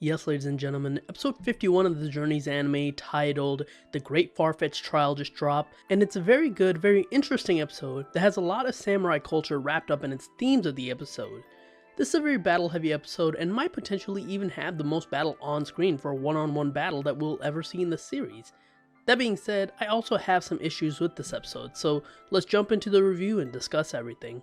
Yes, ladies and gentlemen, episode 51 of the Journey's anime titled The Great Farfetch'd Trial just dropped, and it's a very good, very interesting episode that has a lot of samurai culture wrapped up in its themes of the episode. This is a very battle-heavy episode and might potentially even have the most battle on screen for a one-on-one battle that we'll ever see in the series. That being said, I also have some issues with this episode, so let's jump into the review and discuss everything.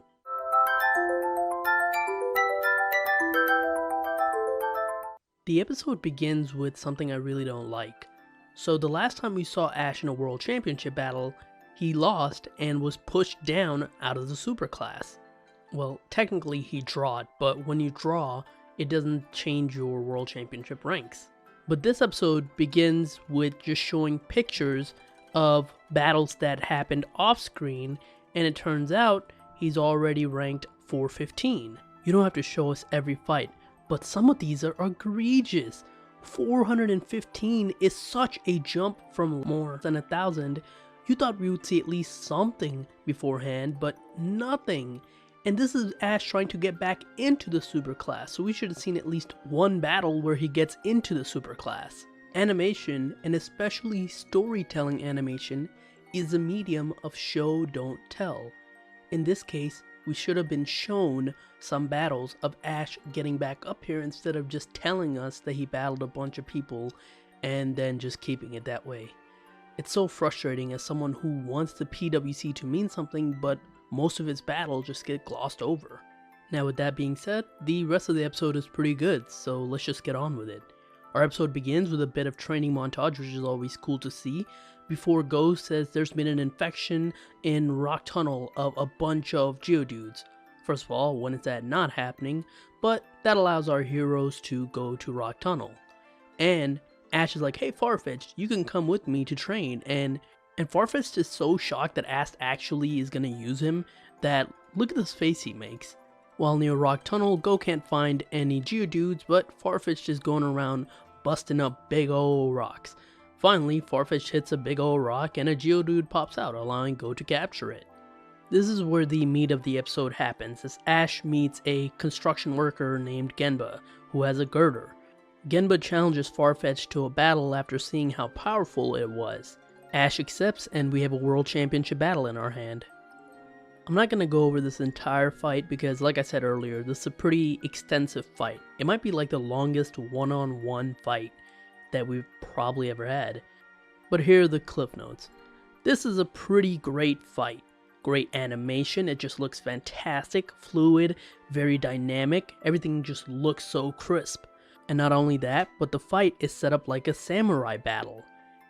The episode begins with something I really don't like. So the last time we saw Ash in a World Championship battle, he lost and was pushed down out of the superclass. Well, technically he drawed, but when you draw, it doesn't change your World Championship ranks. But this episode begins with just showing pictures of battles that happened off screen, and it turns out he's already ranked 415. You don't have to show us every fight, but some of these are egregious. 415 is such a jump from more than 1,000. You thought we would see at least something beforehand, but nothing. And this is Ash trying to get back into the superclass, so we should have seen at least one battle where he gets into the superclass. Animation, and especially storytelling animation, is a medium of show don't tell. In this case, we should have been shown some battles of Ash getting back up here instead of just telling us that he battled a bunch of people and then just keeping it that way. It's so frustrating as someone who wants the PWC to mean something, but most of his battles just get glossed over. Now with that being said, the rest of the episode is pretty good, so let's just get on with it. Our episode begins with a bit of training montage, which is always cool to see, before Go says there's been an infection in Rock Tunnel of a bunch of Geodudes. First of all, when is that not happening? But that allows our heroes to go to Rock Tunnel. And Ash is like, hey Farfetch'd, you can come with me to train, and Farfetch'd is so shocked that Ash actually is gonna use him that look at this face he makes. While near Rock Tunnel, Go can't find any Geodudes, but Farfetch'd is going around busting up big ol' rocks. Finally, Farfetch'd hits a big ol' rock and a Geodude pops out, allowing Go to capture it. This is where the meat of the episode happens, as Ash meets a construction worker named Genba, who has a Gurdurr. Genba challenges Farfetch'd to a battle after seeing how powerful it was. Ash accepts, and we have a World Championship battle in our hand. I'm not going to go over this entire fight because, like I said earlier, this is a pretty extensive fight. It might be like the longest one-on-one fight that we've probably ever had. But here are the cliff notes. This is a pretty great fight. Great animation, it just looks fantastic, fluid, very dynamic, everything just looks so crisp. And not only that, but the fight is set up like a samurai battle.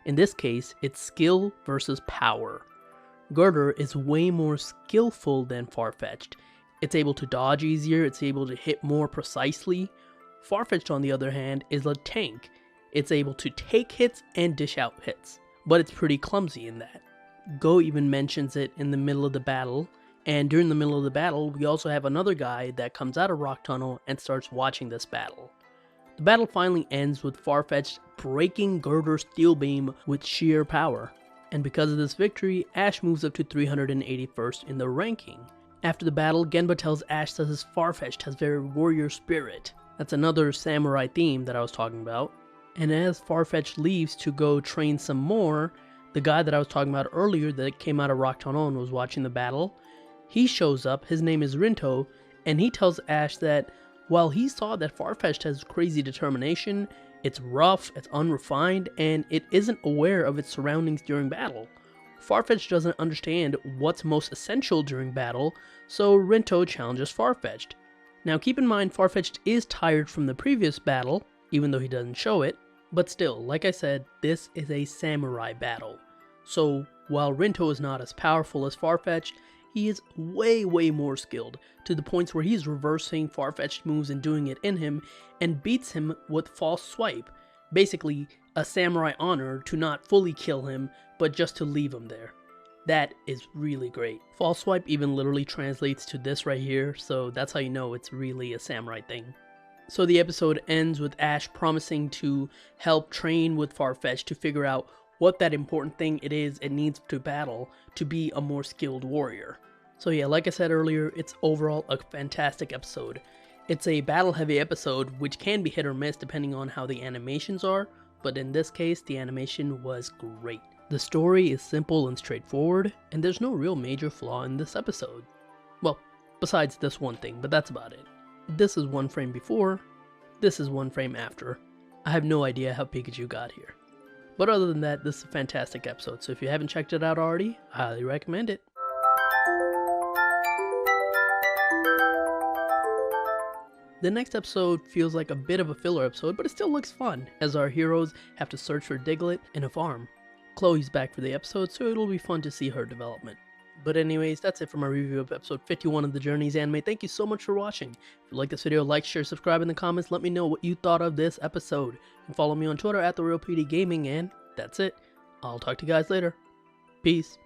In this case, it's skill versus power. Gurdurr is way more skillful than Farfetch'd. It's able to dodge easier, it's able to hit more precisely. Farfetch'd, on the other hand, is a tank. It's able to take hits and dish out hits, but it's pretty clumsy in that. Go even mentions it in the middle of the battle, and during the middle of the battle, we also have another guy that comes out of Rock Tunnel and starts watching this battle. The battle finally ends with Farfetch'd breaking Gurdurr's steel beam with sheer power, and because of this victory, Ash moves up to 381st in the ranking. After the battle, Genba tells Ash that his Farfetch'd has very warrior spirit. That's another samurai theme that I was talking about. And as Farfetch'd leaves to go train some more, the guy that I was talking about earlier that came out of Rock Tunnel and was watching the battle, he shows up, his name is Rinto, and he tells Ash that while he saw that Farfetch'd has crazy determination, it's rough, it's unrefined, and it isn't aware of its surroundings during battle. Farfetch'd doesn't understand what's most essential during battle, so Rinto challenges Farfetch'd. Now keep in mind, Farfetch'd is tired from the previous battle, even though he doesn't show it, but still, like I said, this is a samurai battle. So while Rinto is not as powerful as Farfetch'd, he is way more skilled, to the points where he's reversing Farfetch'd moves and doing it in him, and beats him with false swipe. Basically, a samurai honor to not fully kill him, but just to leave him there. That is really great. False swipe even literally translates to this right here, so that's how you know it's really a samurai thing. So the episode ends with Ash promising to help train with Farfetch'd to figure out what that important thing it is it needs to battle to be a more skilled warrior. So yeah, like I said earlier, it's overall a fantastic episode. It's a battle heavy episode which can be hit or miss depending on how the animations are, but in this case the animation was great. The story is simple and straightforward, and there's no real major flaw in this episode. Well, besides this one thing, but that's about it. This is one frame before, this is one frame after. I have no idea how Pikachu got here. But other than that, this is a fantastic episode, so if you haven't checked it out already, I highly recommend it. The next episode feels like a bit of a filler episode, but it still looks fun, as our heroes have to search for Diglett in a farm. Chloe's back for the episode, so it'll be fun to see her development. But anyways, that's it for my review of episode 51 of the Journeys anime. Thank you so much for watching. If you like this video, like, share, subscribe in the comments. Let me know what you thought of this episode. And follow me on Twitter at TheRealPDGaming, and that's it. I'll talk to you guys later. Peace.